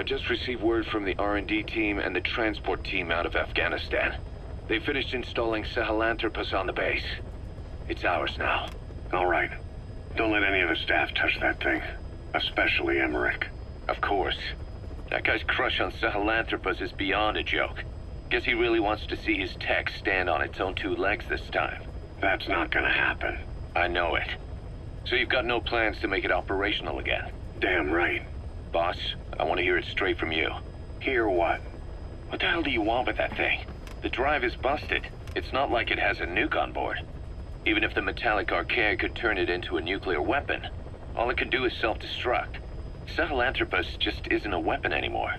I just received word from the R&D team and the transport team out of Afghanistan. They finished installing Sahelanthropus on the base. It's ours now. All right. Don't let any of the staff touch that thing. Especially Emmerich. Of course. That guy's crush on Sahelanthropus is beyond a joke. Guess he really wants to see his tech stand on its own two legs this time. That's not gonna happen. I know it. So you've got no plans to make it operational again? Damn right. Boss, I want to hear it straight from you. Hear what? What the hell do you want with that thing? The drive is busted. It's not like it has a nuke on board. Even if the metallic archaea could turn it into a nuclear weapon, all it can do is self-destruct. Sahelanthropus just isn't a weapon anymore.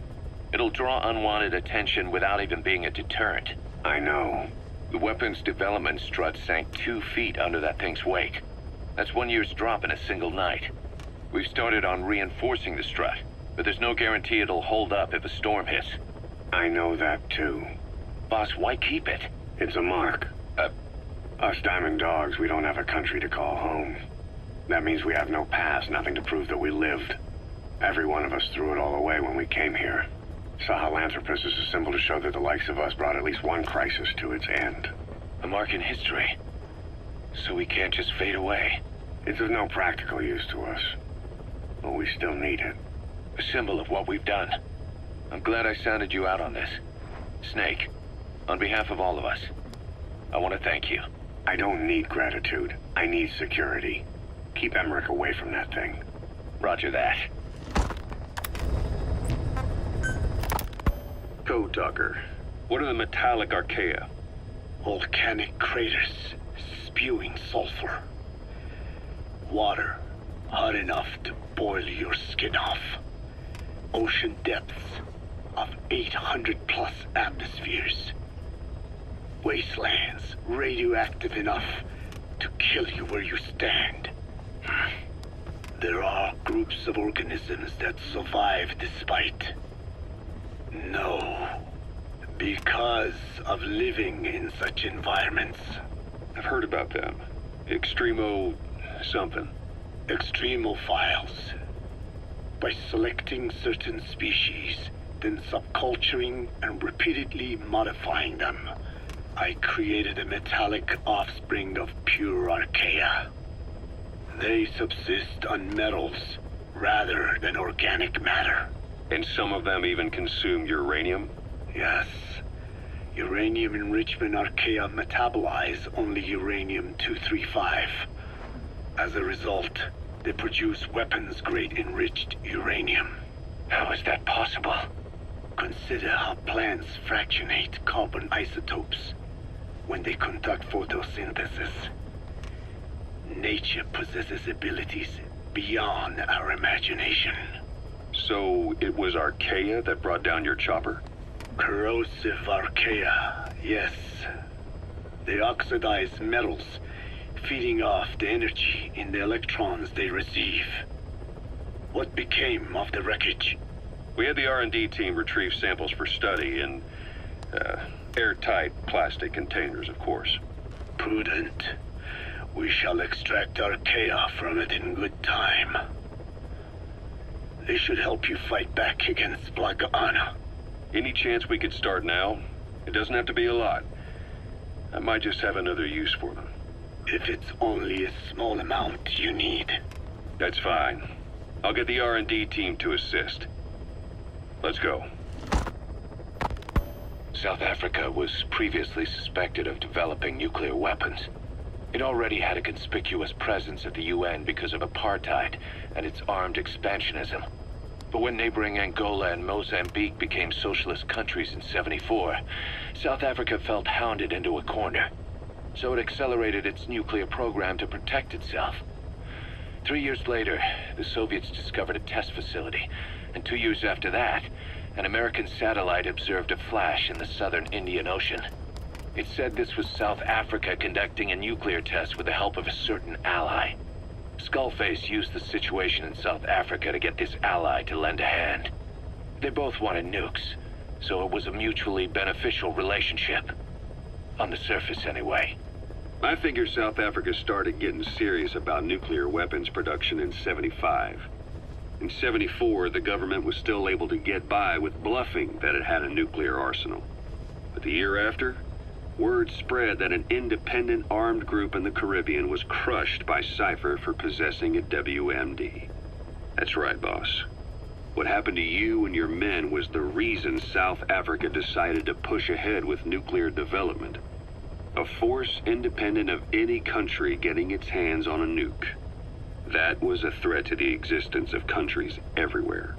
It'll draw unwanted attention without even being a deterrent. I know. The weapon's development strut sank 2 feet under that thing's wake. That's 1 year's drop in a single night. We've started on reinforcing the strut, but there's no guarantee it'll hold up if a storm hits. I know that too. Boss, why keep it? It's a mark. Us Diamond Dogs, we don't have a country to call home. That means we have no past, nothing to prove that we lived. Every one of us threw it all away when we came here. Sahelanthropus is a symbol to show that the likes of us brought at least one crisis to its end. A mark in history. So we can't just fade away. It's of no practical use to us. But we still need it. A symbol of what we've done. I'm glad I sounded you out on this. Snake, on behalf of all of us, I want to thank you. I don't need gratitude. I need security. Keep Emmerich away from that thing. Roger that. Code Talker, what are the metallic archaea? Volcanic craters spewing sulfur. Water hot enough to boil your skin off. Ocean depths of 800 plus atmospheres. Wastelands radioactive enough to kill you where you stand. There are groups of organisms that survive despite. No. Because of living in such environments. I've heard about them. Extremo... something. Extremophiles. By selecting certain species, then subculturing and repeatedly modifying them, I created a metallic offspring of pure archaea. They subsist on metals rather than organic matter. And some of them even consume uranium? Yes. Uranium enrichment archaea metabolize only uranium-235. As a result, they produce weapons-grade enriched uranium. How is that possible? Consider how plants fractionate carbon isotopes when they conduct photosynthesis. Nature possesses abilities beyond our imagination. So it was archaea that brought down your chopper? Corrosive archaea, yes. They oxidize metals, feeding off the energy in the electrons they receive. What became of the wreckage? We had the R&D team retrieve samples for study in airtight plastic containers, of course. Prudent. We shall extract archaea from it in good time. They should help you fight back against Black Anna. Any chance we could start now? It doesn't have to be a lot. I might just have another use for them. If it's only a small amount you need. That's fine. I'll get the R&D team to assist. Let's go. South Africa was previously suspected of developing nuclear weapons. It already had a conspicuous presence at the UN because of apartheid and its armed expansionism. But when neighboring Angola and Mozambique became socialist countries in '74, South Africa felt hounded into a corner. So it accelerated its nuclear program to protect itself. 3 years later, the Soviets discovered a test facility, and 2 years after that, an American satellite observed a flash in the southern Indian Ocean. It said this was South Africa conducting a nuclear test with the help of a certain ally. Skullface used the situation in South Africa to get this ally to lend a hand. They both wanted nukes, so it was a mutually beneficial relationship. On the surface, anyway. I figure South Africa started getting serious about nuclear weapons production in '75. In '74, the government was still able to get by with bluffing that it had a nuclear arsenal. But the year after, word spread that an independent armed group in the Caribbean was crushed by Cypher for possessing a WMD. That's right, boss. What happened to you and your men was the reason South Africa decided to push ahead with nuclear development. A force independent of any country getting its hands on a nuke. That was a threat to the existence of countries everywhere.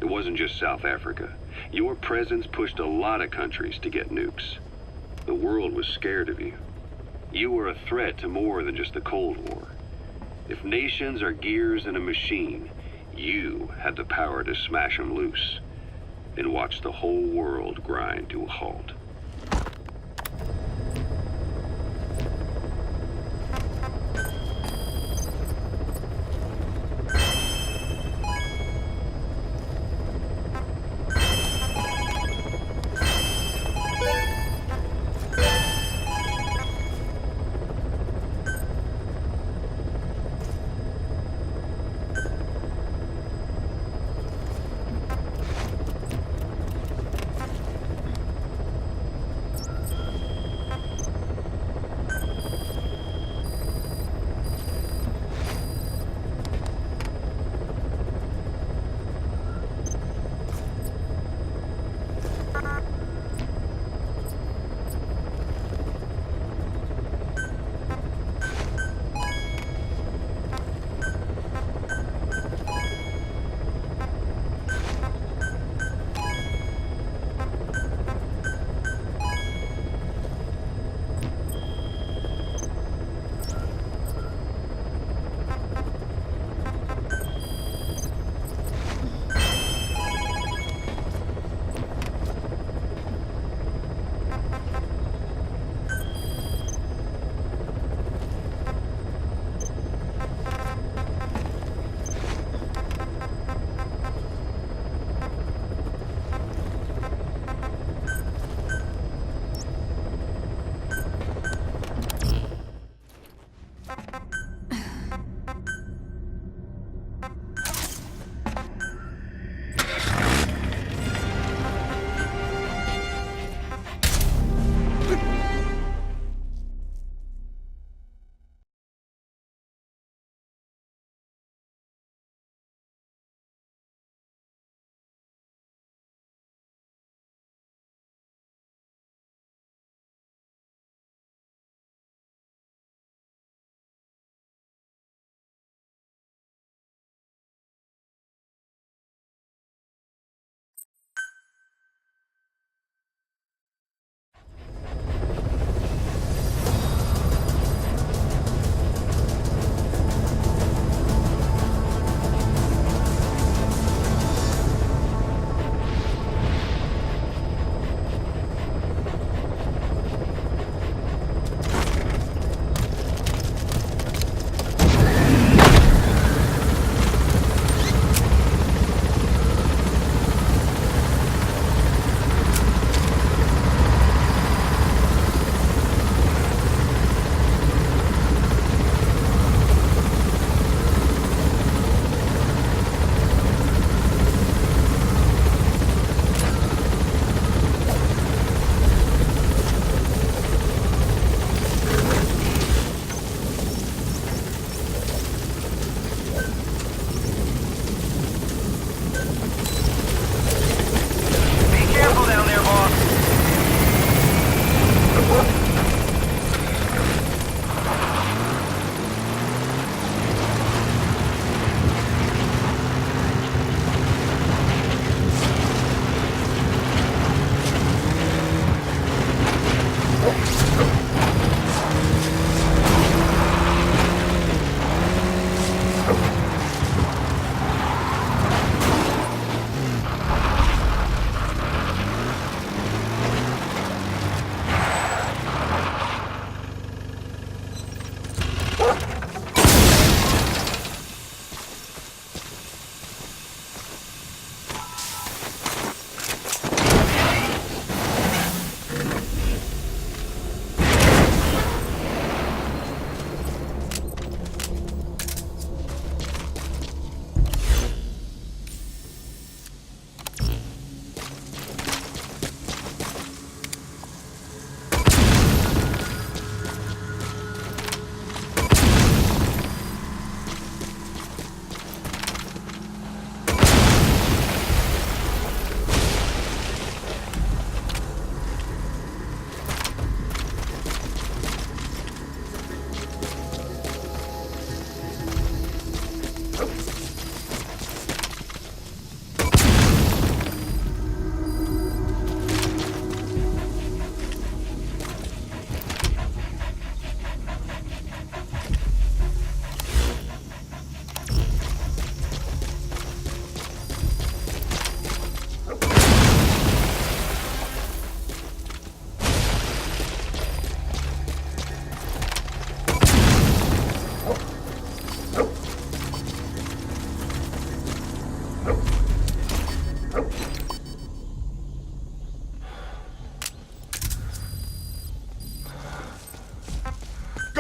It wasn't just South Africa. Your presence pushed a lot of countries to get nukes. The world was scared of you. You were a threat to more than just the Cold War. If nations are gears in a machine, you had the power to smash them loose and watch the whole world grind to a halt.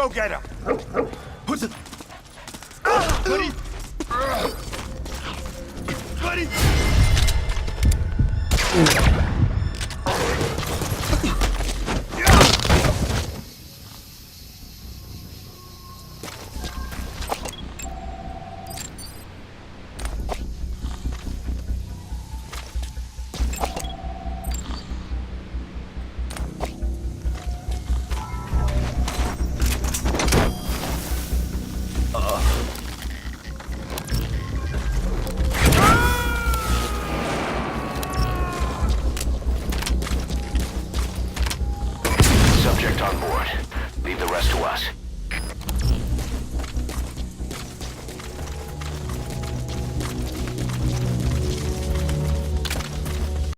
go get him! Who's it? Buddy! Buddy! Subject on board. Leave the rest to us.